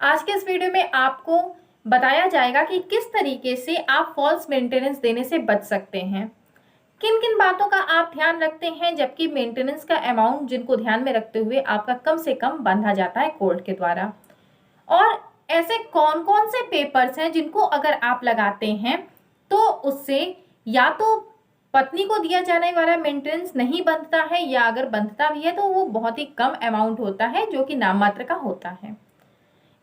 आज के इस वीडियो में आपको बताया जाएगा कि किस तरीके से आप फॉल्स मेंटेनेंस देने से बच सकते हैं। किन किन बातों का आप ध्यान रखते हैं जबकि मेंटेनेंस का अमाउंट जिनको ध्यान में रखते हुए आपका कम से कम बांधा जाता है कोर्ट के द्वारा। और ऐसे कौन कौन से पेपर्स हैं जिनको अगर आप लगाते हैं तो उससे या तो पत्नी को दिया जाने वाला मेंटेनेंस नहीं बनता है, या अगर बनता भी है तो वो बहुत ही कम अमाउंट होता है जो कि नाम मात्र का होता है।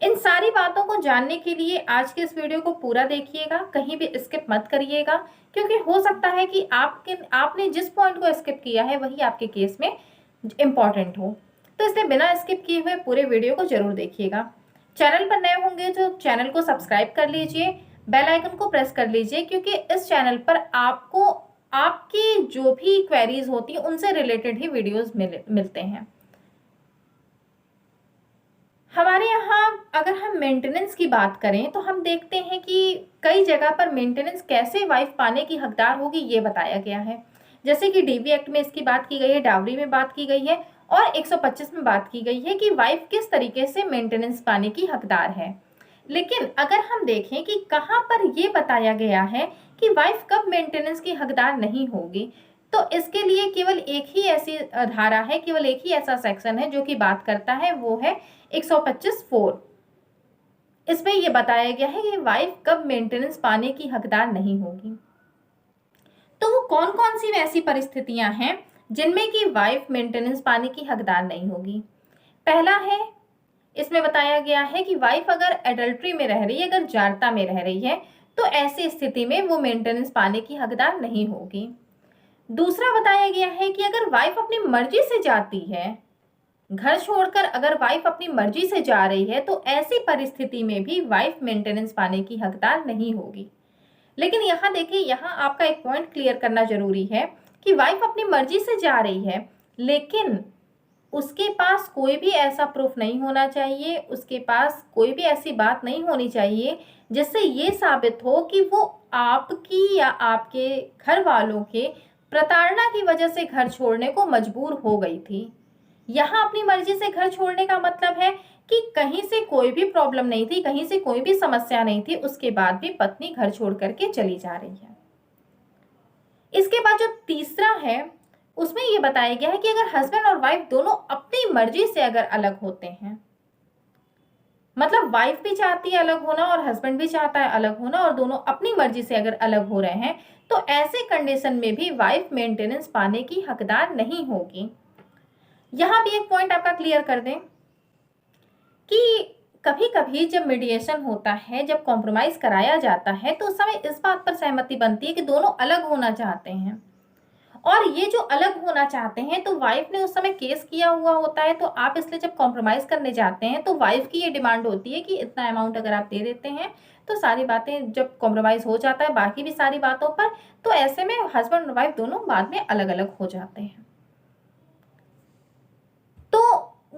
इन सारी बातों को जानने के लिए आज के इस वीडियो को पूरा देखिएगा, कहीं भी स्किप मत करिएगा, क्योंकि हो सकता है कि आपने जिस पॉइंट को स्किप किया है वही आपके केस में इंपॉर्टेंट हो। तो इसलिए बिना स्किप किए हुए पूरे वीडियो को जरूर देखिएगा। चैनल पर नए होंगे जो चैनल को सब्सक्राइब कर लीजिए, बेल आइकन को प्रेस कर लीजिए, क्योंकि इस चैनल पर आपको आपकी जो भी क्वेरीज होती हैं उनसे रिलेटेड ही वीडियोस मिलते हैं। हमारे यहाँ अगर हम मेंटेनेंस की बात करें तो हम देखते हैं कि कई जगह पर मेंटेनेंस कैसे वाइफ पाने की हकदार होगी ये बताया गया है। जैसे कि डीबी एक्ट में इसकी बात की गई है, डावरी में बात की गई है और 125 में बात की गई है कि वाइफ किस तरीके से मेंटेनेंस पाने की हकदार है। लेकिन अगर हम देखें कि कहाँ पर ये बताया गया है कि वाइफ कब मेंटेनेंस की हकदार नहीं होगी, तो इसके लिए केवल एक ही ऐसी धारा है, केवल एक ही ऐसा सेक्शन है जो कि बात करता है, वो है 125(4). इसमें यह बताया गया है कि वाइफ कब मेंटेनेंस पाने की हकदार नहीं होगी। तो वो कौन कौन सी ऐसी परिस्थितियां हैं जिनमें कि वाइफ मेंटेनेंस पाने की हकदार नहीं होगी। पहला है, इसमें बताया गया है कि वाइफ अगर एडल्ट्री में रह रही है, अगर जारता में रह रही है, तो ऐसी स्थिति में वो मेंटेनेंस पाने की हकदार नहीं होगी। दूसरा बताया गया है कि अगर वाइफ अपनी मर्जी से जाती है, घर छोड़कर अगर वाइफ अपनी मर्जी से जा रही है, तो ऐसी परिस्थिति में भी वाइफ मेंटेनेंस पाने की हकदार नहीं होगी। लेकिन यहाँ देखिए, यहाँ आपका एक पॉइंट क्लियर करना जरूरी है कि वाइफ अपनी मर्जी से जा रही है, लेकिन उसके पास कोई भी ऐसा प्रूफ नहीं होना चाहिए, उसके पास कोई भी ऐसी बात नहीं होनी चाहिए जिससे ये साबित हो कि वो आपकी या आपके घर वालों के प्रताड़ना की वजह से घर छोड़ने को मजबूर हो गई थी। यहाँ अपनी मर्जी से घर छोड़ने का मतलब है कि कहीं से कोई भी प्रॉब्लम नहीं थी, कहीं से कोई भी समस्या नहीं थी, उसके बाद भी पत्नी घर छोड़ करके चली जा रही है। इसके बाद जो तीसरा है, उसमें यह बताया गया है कि अगर हस्बैंड और वाइफ दोनों अपनी मर्जी से अगर अलग होते हैं, मतलब वाइफ भी चाहती है अलग होना और हस्बैंड भी चाहता है अलग होना, और दोनों अपनी मर्जी से अगर अलग हो रहे हैं, तो ऐसे कंडीशन में भी वाइफ मेंटेनेंस पाने की हकदार नहीं होगी। यहां भी एक पॉइंट आपका क्लियर कर दें कि कभी कभी जब मीडिएशन होता है, जब कॉम्प्रोमाइज कराया जाता है, तो उस समय इस बात पर सहमति बनती है कि दोनों अलग होना चाहते हैं। और ये जो अलग होना चाहते हैं, तो वाइफ ने उस समय केस किया हुआ होता है, तो आप इसलिए जब कॉम्प्रोमाइज करने जाते हैं तो वाइफ की ये डिमांड होती है कि इतना अमाउंट अगर आप दे देते हैं तो सारी बातें, जब कॉम्प्रोमाइज हो जाता है बाकी भी सारी बातों पर, तो ऐसे में हस्बैंड और वाइफ दोनों बाद में अलग अलग हो जाते हैं। तो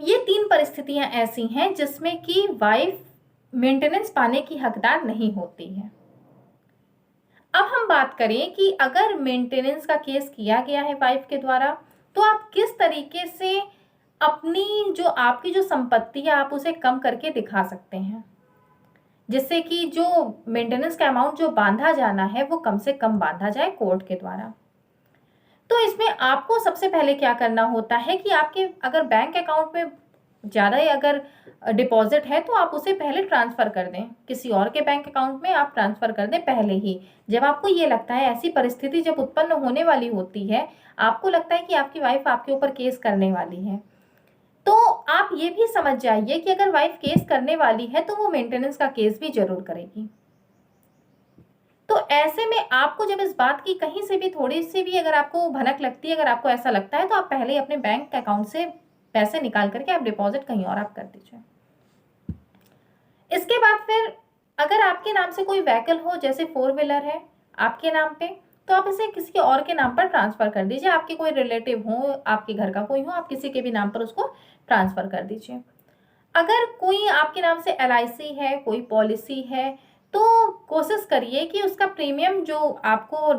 ये 3 परिस्थितियां ऐसी हैं जिसमें कि वाइफ मेंटेनेंस पाने की हकदार नहीं होती है। अब हम बात करें कि अगर मेंटेनेंस का केस किया गया है वाइफ के द्वारा, तो आप किस तरीके से अपनी जो आपकी जो संपत्ति है आप उसे कम करके दिखा सकते हैं, जिससे कि जो मेंटेनेंस का अमाउंट जो बांधा जाना है वो कम से कम बांधा जाए कोर्ट के द्वारा। तो इसमें आपको सबसे पहले क्या करना होता है कि आपके अगर बैंक अकाउंट में ज़्यादा ही अगर डिपॉजिट है, तो आप उसे पहले ट्रांसफ़र कर दें, किसी और के बैंक अकाउंट में आप ट्रांसफ़र कर दें पहले ही। जब आपको ये लगता है, ऐसी परिस्थिति जब उत्पन्न होने वाली होती है, आपको लगता है कि आपकी वाइफ आपके ऊपर केस करने वाली है, तो आप ये भी समझ जाइए कि अगर वाइफ केस करने वाली है तो वो मेंटेनेंस का केस भी जरूर करेगी। तो ऐसे में आपको जब इस बात की कहीं से भी थोड़ी सी भी अगर आपको भनक लगती है, अगर आपको ऐसा लगता है, तो आप पहले ही अपने बैंक अकाउंट से पैसे निकाल करके आप डिपॉजिट कहीं और आप कर दीजिए। इसके बाद फिर अगर आपके नाम से कोई व्हीकल हो, जैसे 4 व्हीलर है आपके नाम पे, तो आप इसे किसी और के नाम पर ट्रांसफर कर दीजिए। आपके कोई रिलेटिव हो, आपके घर का कोई हो, आप किसी के भी नाम पर उसको ट्रांसफर कर दीजिए। अगर कोई आपके नाम से LIC है, कोई पॉलिसी है, तो कोशिश करिए कि उसका प्रीमियम जो आपको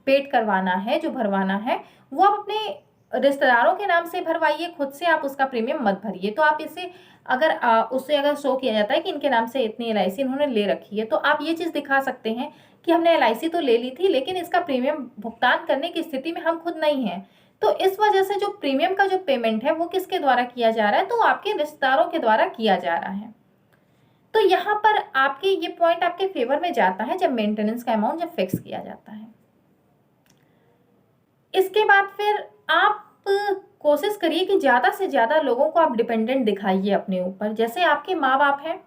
पेड करवाना है, जो भरवाना है, वो आप अपने रिश्तेदारों के नाम से भरवाइए, खुद से आप उसका प्रीमियम मत भरिए। तो आप इसे अगर उससे अगर शो किया जाता है कि इनके नाम से इतनी एलआईसी इन्होंने ले रखी है, तो आप ये चीज़ दिखा सकते हैं कि हमने एलआईसी तो ले ली थी, लेकिन इसका प्रीमियम भुगतान करने की स्थिति में हम खुद नहीं हैं। तो इस वजह से जो प्रीमियम का जो पेमेंट है वो किसके द्वारा किया जा रहा है, तो आपके रिश्तेदारों के द्वारा किया जा रहा है। तो यहाँ पर आपके ये पॉइंट आपके फेवर में जाता है जब मेंटेनेंस का अमाउंट जब फिक्स किया जाता है। इसके बाद फिर आप कोशिश करिए कि ज़्यादा से ज़्यादा लोगों को आप डिपेंडेंट दिखाइए अपने ऊपर। जैसे आपके माँ बाप हैं,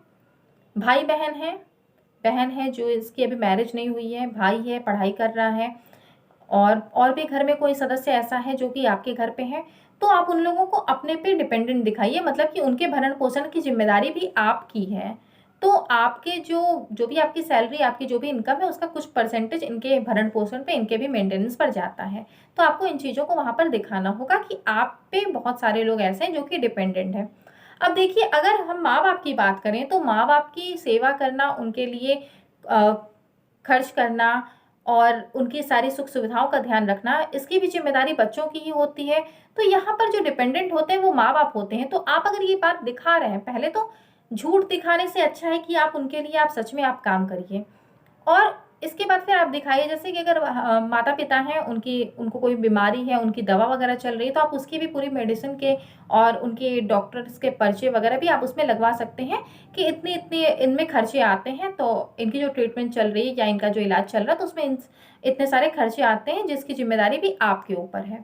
भाई बहन है जो इसकी अभी मैरिज नहीं हुई है, भाई है पढ़ाई कर रहा है, और भी घर में कोई सदस्य ऐसा है जो कि आपके घर पे है, तो आप उन लोगों को अपने पे डिपेंडेंट दिखाइए, मतलब कि उनके भरण पोषण की जिम्मेदारी भी आपकी है। तो आपके जो भी आपकी सैलरी, आपकी जो भी इनकम है, उसका कुछ परसेंटेज इनके भरण पोषण पे, इनके भी मेंटेनेंस पर जाता है। तो आपको इन चीज़ों को वहाँ पर दिखाना होगा कि आप पे बहुत सारे लोग ऐसे हैं जो कि डिपेंडेंट हैं। अब देखिए, अगर हम माँ बाप की बात करें तो माँ बाप की सेवा करना, उनके लिए खर्च करना और उनकी सारी सुख सुविधाओं का ध्यान रखना, इसकी भी जिम्मेदारी बच्चों की ही होती है। तो यहाँ पर जो डिपेंडेंट होते हैं वो माँ बाप होते हैं। तो आप अगर ये बात दिखा रहे हैं, पहले तो झूठ दिखाने से अच्छा है कि आप उनके लिए आप सच में आप काम करिए, और इसके बाद फिर आप दिखाइए। जैसे कि अगर माता पिता हैं, उनको कोई बीमारी है, उनकी दवा वगैरह चल रही है, तो आप उसकी भी पूरी मेडिसिन के और उनके डॉक्टर्स के पर्चे वगैरह भी आप उसमें लगवा सकते हैं कि इतने इतने इनमें खर्चे आते हैं, तो इनकी जो ट्रीटमेंट चल रही है या इनका जो इलाज चल रहा है, तो उसमें इतने सारे खर्चे आते हैं, जिसकी जिम्मेदारी भी आपके ऊपर है।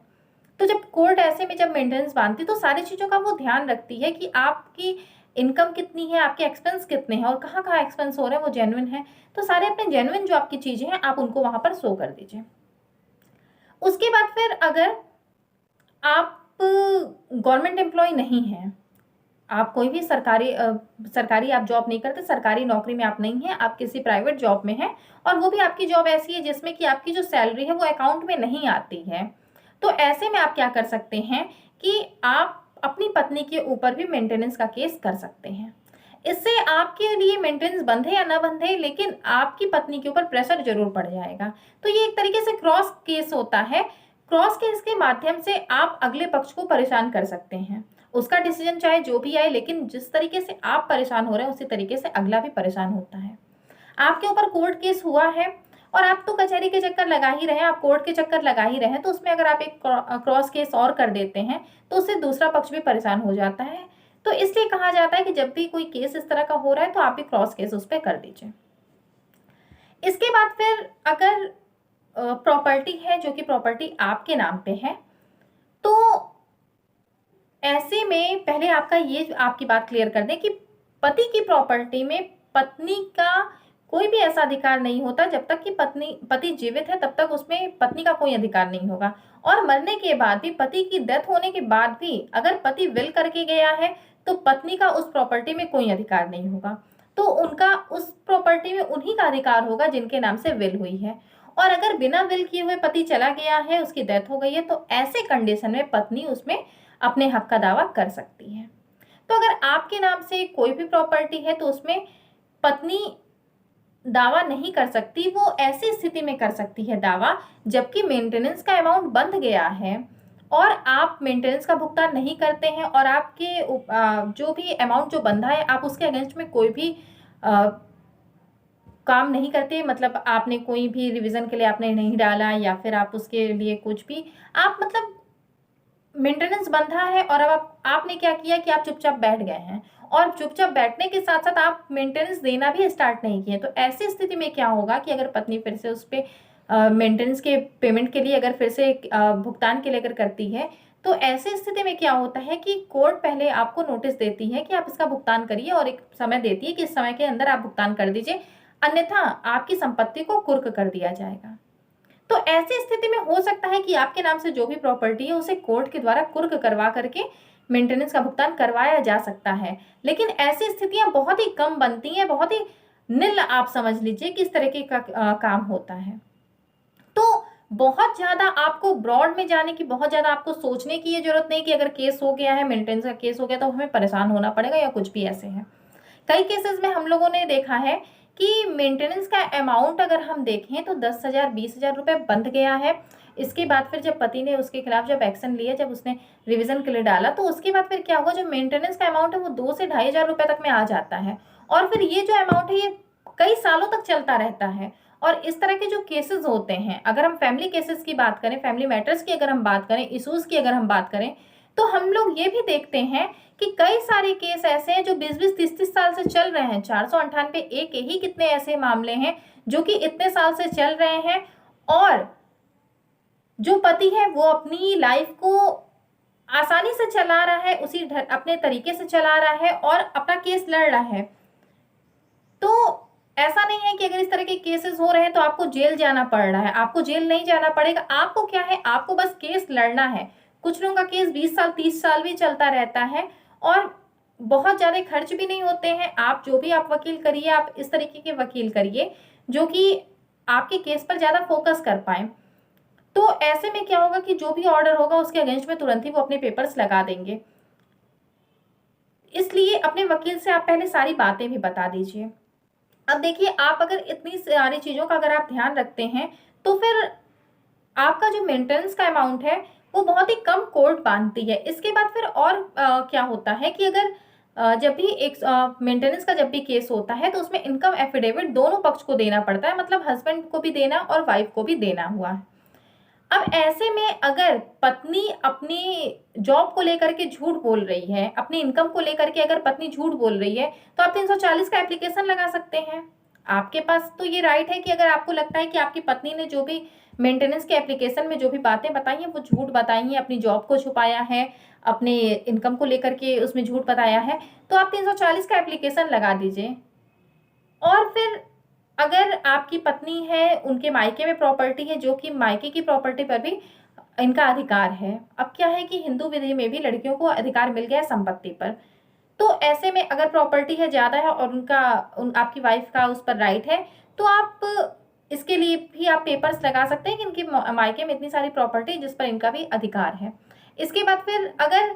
तो जब कोर्ट ऐसे में जब मेंटेनेंस बांधती, तो सारी चीज़ों का वो ध्यान रखती है कि आपकी इनकम कितनी है, आपके एक्सपेंस कितने हैं और कहाँ कहाँ एक्सपेंस हो रहे हैं वो जेन्युइन है। तो सारे अपने जेन्युइन जो आपकी चीज़ें हैं आप उनको वहाँ पर शो कर दीजिए। उसके बाद फिर अगर आप गवर्नमेंट एम्प्लॉय नहीं हैं, आप कोई भी सरकारी आप जॉब नहीं करते, सरकारी नौकरी में आप नहीं हैं, आप किसी प्राइवेट जॉब में हैं, और वो भी आपकी जॉब ऐसी है जिसमें कि आपकी जो सैलरी है वो अकाउंट में नहीं आती है, तो ऐसे में आप क्या कर सकते हैं कि आप अपनी पत्नी के ऊपर भी मेंटेनेंस का केस कर सकते हैं। इससे आपके लिए मेंटेनेंस बंधे या ना बंधे, लेकिन आपकी पत्नी के ऊपर प्रेशर जरूर पड़ जाएगा। तो ये एक तरीके से क्रॉस केस होता है। क्रॉस केस के माध्यम से आप अगले पक्ष को परेशान कर सकते हैं। उसका डिसीजन चाहे जो भी आए, लेकिन जिस तरीके से आप परेशान हो रहे हैं उसी तरीके से अगला भी परेशान होता है। आपके ऊपर कोर्ट केस हुआ है और आप तो कचहरी के चक्कर लगा ही रहे हैं, आप कोर्ट के चक्कर लगा ही रहे हैं, तो उसमें अगर आप एक क्रॉस केस और कर देते हैं तो उससे दूसरा पक्ष भी परेशान हो जाता है। तो इसलिए कहा जाता है कि जब भी कोई केस इस तरह का हो रहा है तो आप भी क्रॉस केस उस पर कर दीजिए। इसके बाद फिर अगर प्रॉपर्टी है जो कि प्रॉपर्टी आपके नाम पे है, तो ऐसे में पहले आपकी बात क्लियर कर दें कि पति की प्रॉपर्टी में पत्नी का कोई भी ऐसा अधिकार नहीं होता। जब तक कि पति जीवित है तब तक उसमें पत्नी का कोई अधिकार नहीं होगा, और मरने के बाद भी, पति की डेथ होने के बाद भी अगर पति विल करके गया है तो पत्नी का उस प्रॉपर्टी में कोई अधिकार नहीं होगा। तो उनका उस प्रॉपर्टी में उन्हीं का अधिकार होगा जिनके नाम से विल हुई है। और अगर बिना विल किए हुए पति चला गया है, उसकी डेथ हो गई है, तो ऐसे कंडीशन में पत्नी उसमें अपने हक का दावा कर सकती है। तो अगर आपके नाम से कोई भी प्रॉपर्टी है तो उसमें पत्नी दावा नहीं कर सकती। वो ऐसी स्थिति में कर सकती है दावा जबकि मेंटेनेंस का अमाउंट बंध गया है और आप मेंटेनेंस का भुगतान नहीं करते हैं, और आपके जो भी अमाउंट जो बंधा है आप उसके अगेंस्ट में कोई भी काम नहीं करते, मतलब आपने कोई भी रिवीजन के लिए आपने नहीं डाला, या फिर आप उसके लिए कुछ भी, आप मतलब मेंटेनेंस बंधा है और अब आपने क्या किया कि आप चुपचाप बैठ गए हैं, और चुपचाप बैठने के साथ साथ आप मेंटेनेंस देना भी स्टार्ट नहीं किए। तो ऐसी स्थिति में क्या होगा कि अगर पत्नी फिर से उस पर मेंटेनेंस के पेमेंट के लिए अगर फिर से भुगतान के लिए अगर करती है, तो ऐसी स्थिति में क्या होता है कि कोर्ट पहले आपको नोटिस देती है कि आप इसका भुगतान करिए, और एक समय देती है कि इस समय के अंदर आप भुगतान कर दीजिए, अन्यथा आपकी संपत्ति को कुर्क कर दिया जाएगा। तो ऐसी स्थिति में हो सकता है कि आपके नाम से जो भी प्रॉपर्टी है उसे कोर्ट के द्वारा कुर्क करवा करके मेंटेनेंस का भुगतान करवाया जा सकता है, लेकिन ऐसी स्थितियां बहुत ही कम बनती हैं, बहुत ही निल आप समझ लीजिए कि इस तरीके का काम होता है। तो बहुत ज्यादा आपको ब्रॉड में जाने की, बहुत ज्यादा आपको सोचने की ये जरूरत नहीं कि अगर केस हो गया है, मेंटेनेंस का केस हो गया तो हमें परेशान होना पड़ेगा या कुछ भी ऐसे है। कई केसेस में हम लोगों ने देखा है कि मेंटेनेंस का अमाउंट अगर हम देखें तो 10,000 20,000 रुपये बंध गया है। इसके बाद फिर जब पति ने उसके खिलाफ जब एक्शन लिया, जब उसने रिवीजन के लिए डाला, तो उसके बाद फिर क्या हुआ, जो मेंटेनेंस का अमाउंट है वो 2 से 2,500 रुपये तक में आ जाता है। और फिर ये जो अमाउंट है ये कई सालों तक चलता रहता है। और इस तरह के जो केसेस होते हैं, अगर हम फैमिली केसेस की बात करें, फैमिली मैटर्स की अगर हम बात करें, इश्यूज की अगर हम बात करें, तो हम लोग ये भी देखते हैं कि कई सारे केस ऐसे हैं जो 20-20 30-30 साल से चल रहे हैं। 498 एक ही कितने ऐसे मामले हैं जो कि इतने साल से चल रहे हैं, और जो पति है वो अपनी लाइफ को आसानी से चला रहा है, उसी अपने तरीके से चला रहा है और अपना केस लड़ रहा है। तो ऐसा नहीं है कि अगर इस तरह के केसेस हो रहे हैं तो आपको जेल जाना पड़ रहा है। आपको जेल नहीं जाना पड़ेगा। आपको क्या है, आपको बस केस लड़ना है। कुछ लोगों का केस 20 साल 30 साल भी चलता रहता है और बहुत ज़्यादा खर्च भी नहीं होते हैं। आप जो भी आप वकील करिए, आप इस तरीके के वकील करिए जो कि आपके केस पर ज़्यादा फोकस कर पाए। तो ऐसे में क्या होगा कि जो भी ऑर्डर होगा उसके अगेंस्ट में तुरंत ही वो अपने पेपर्स लगा देंगे। इसलिए अपने वकील से आप पहले सारी बातें भी बता दीजिए। अब देखिए, आप अगर इतनी सारी चीज़ों का अगर आप ध्यान रखते हैं तो फिर आपका जो मेंटेनेंस का अमाउंट है वो बहुत ही कम कोर्ट बांधती है। इसके बाद फिर और क्या होता है कि अगर जब भी एक मेंटेनेंस का जब भी केस होता है तो उसमें इनकम एफिडेविट दोनों पक्ष को देना पड़ता है, मतलब हस्बैंड को भी देना और वाइफ को भी देना हुआ है। अब ऐसे में अगर पत्नी अपनी जॉब को लेकर के झूठ बोल रही है, अपनी इनकम को लेकर के अगर पत्नी झूठ बोल रही है, तो आप 340 का एप्लीकेशन लगा सकते हैं। आपके पास तो ये राइट है कि अगर आपको लगता है कि आपकी पत्नी ने जो भी मेंटेनेंस के एप्लीकेशन में जो भी बातें बताई हैं वो झूठ बताई हैं, अपनी जॉब को छुपाया है, अपने इनकम को लेकर के उसमें झूठ बताया है, तो आप 340 का एप्लीकेशन लगा दीजिए। और फिर अगर आपकी पत्नी है, उनके मायके में प्रॉपर्टी है, जो कि मायके की प्रॉपर्टी पर भी इनका अधिकार है। अब क्या है कि हिंदू विधि में भी लड़कियों को अधिकार मिल गया है संपत्ति पर। तो ऐसे में अगर प्रॉपर्टी है ज़्यादा है और आपकी वाइफ का उस पर राइट है, तो आप इसके लिए भी आप पेपर्स लगा सकते हैं कि इनके मायके में इतनी सारी प्रॉपर्टी जिस पर इनका भी अधिकार है। इसके बाद फिर अगर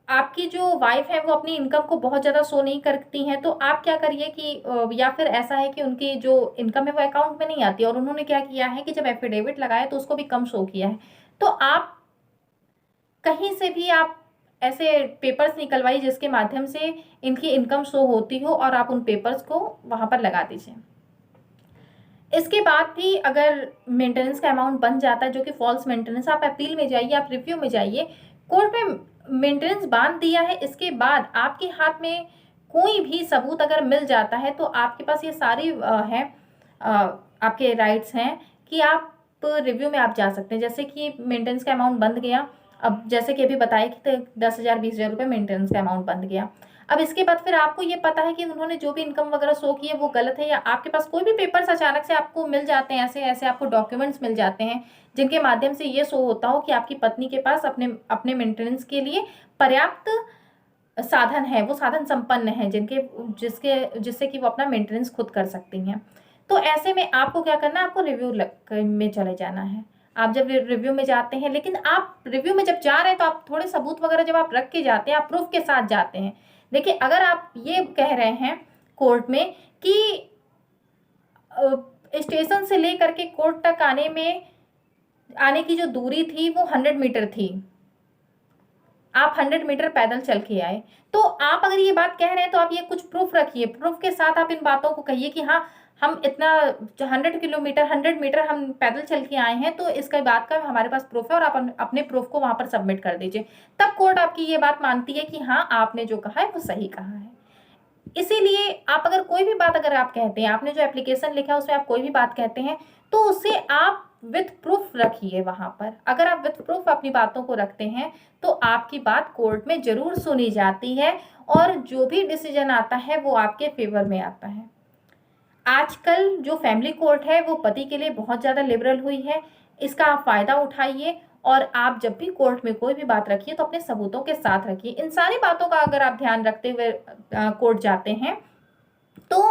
आपकी जो वाइफ है वो अपनी इनकम को बहुत ज़्यादा शो नहीं करती हैं, तो आप क्या करिए कि या फिर ऐसा है कि उनकी जो इनकम है वो अकाउंट में नहीं आती और उन्होंने क्या किया है कि जब एफिडेविट लगाया तो उसको भी कम शो किया है, तो आप कहीं से भी आप ऐसे पेपर्स निकलवाइए जिसके माध्यम से इनकी इनकम शो होती हो और आप उन पेपर्स को वहाँ पर लगा दीजिए। इसके बाद भी अगर मेंटेनेंस का अमाउंट बन जाता है जो कि फॉल्स मेंटेनेंस, आप अपील में जाइए, आप रिव्यू में जाइए, कोर्ट में मेंटेनेंस बांध दिया है, इसके बाद आपके हाथ में कोई भी सबूत अगर मिल जाता है तो आपके पास ये सारी आपके राइट्स हैं कि आप रिव्यू में आप जा सकते हैं। जैसे कि मेंटेनेंस का अमाउंट बंद गया, अब जैसे कि अभी बताया कि 10,000 20,000 रुपये मेंटेनेंस का अमाउंट बंद गया। अब इसके बाद फिर आपको ये पता है कि उन्होंने जो भी इनकम वगैरह शो की है वो गलत है, या आपके पास कोई भी पेपर्स अचानक से आपको मिल जाते हैं, ऐसे ऐसे आपको डॉक्यूमेंट्स मिल जाते हैं जिनके माध्यम से ये शो होता हो कि आपकी पत्नी के पास अपने मेंटेनेंस के लिए पर्याप्त साधन है, वो साधन संपन्न है जिससे कि वो अपना मेंटेनेंस खुद कर सकती हैं। तो ऐसे में आपको क्या करना है, आपको रिव्यू में चले जाना है। आप जब रिव्यू में जाते हैं, लेकिन आप रिव्यू में जब जा रहे हैं तो आप थोड़े सबूत वगैरह जब आप रख के जाते हैं, आप प्रूफ के साथ जाते हैं। देखिए, अगर आप ये कह रहे हैं कोर्ट में कि स्टेशन से लेकर के कोर्ट तक आने की जो दूरी थी वो 100 मीटर थी, आप 100 मीटर पैदल चल के आए, तो आप अगर ये बात कह रहे हैं तो आप ये कुछ प्रूफ रखिए। प्रूफ के साथ आप इन बातों को कहिए कि हाँ, हम इतना 100 मीटर हम पैदल चल के आए हैं, तो इसका बात का हमारे पास प्रूफ है, और आप अपने प्रूफ को वहां पर सबमिट कर दीजिए। तब कोर्ट आपकी ये बात मानती है कि हाँ, आपने जो कहा है वो सही कहा है। इसीलिए आप अगर कोई भी बात अगर आप कहते हैं, आपने जो एप्लीकेशन लिखा है उसमें आप कोई भी बात कहते हैं, तो उसे आप विथ प्रूफ रखिए वहां पर। अगर आप विथ प्रूफ अपनी बातों को रखते हैं तो आपकी बात कोर्ट में जरूर सुनी जाती है और जो भी डिसीजन आता है वो आपके फेवर में आता है। आजकल जो फैमिली कोर्ट है वो पति के लिए बहुत ज़्यादा लिबरल हुई है, इसका आप फ़ायदा उठाइए और आप जब भी कोर्ट में कोई भी बात रखिए तो अपने सबूतों के साथ रखिए। इन सारी बातों का अगर आप ध्यान रखते हुए कोर्ट जाते हैं तो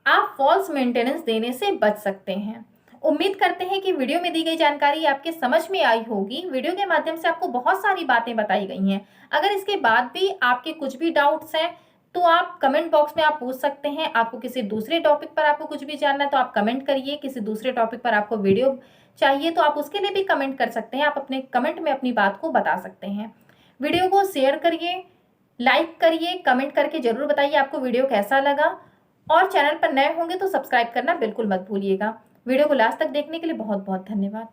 आप फॉल्स मेंटेनेंस देने से बच सकते हैं। उम्मीद करते हैं कि वीडियो में दी गई जानकारी आपके समझ में आई होगी। वीडियो के माध्यम से आपको बहुत सारी बातें बताई गई हैं। अगर इसके बाद भी आपके कुछ भी डाउट्स हैं तो आप कमेंट बॉक्स में आप पूछ सकते हैं। आपको किसी दूसरे टॉपिक पर आपको कुछ भी जानना है तो आप कमेंट करिए। किसी दूसरे टॉपिक पर आपको वीडियो चाहिए तो आप उसके लिए भी कमेंट कर सकते हैं। आप अपने कमेंट में अपनी बात को बता सकते हैं। वीडियो को शेयर करिए, लाइक करिए, कमेंट करके जरूर बताइए आपको वीडियो कैसा लगा। और चैनल पर नए होंगे तो सब्सक्राइब करना बिल्कुल मत भूलिएगा। वीडियो को लास्ट तक देखने के लिए बहुत बहुत धन्यवाद।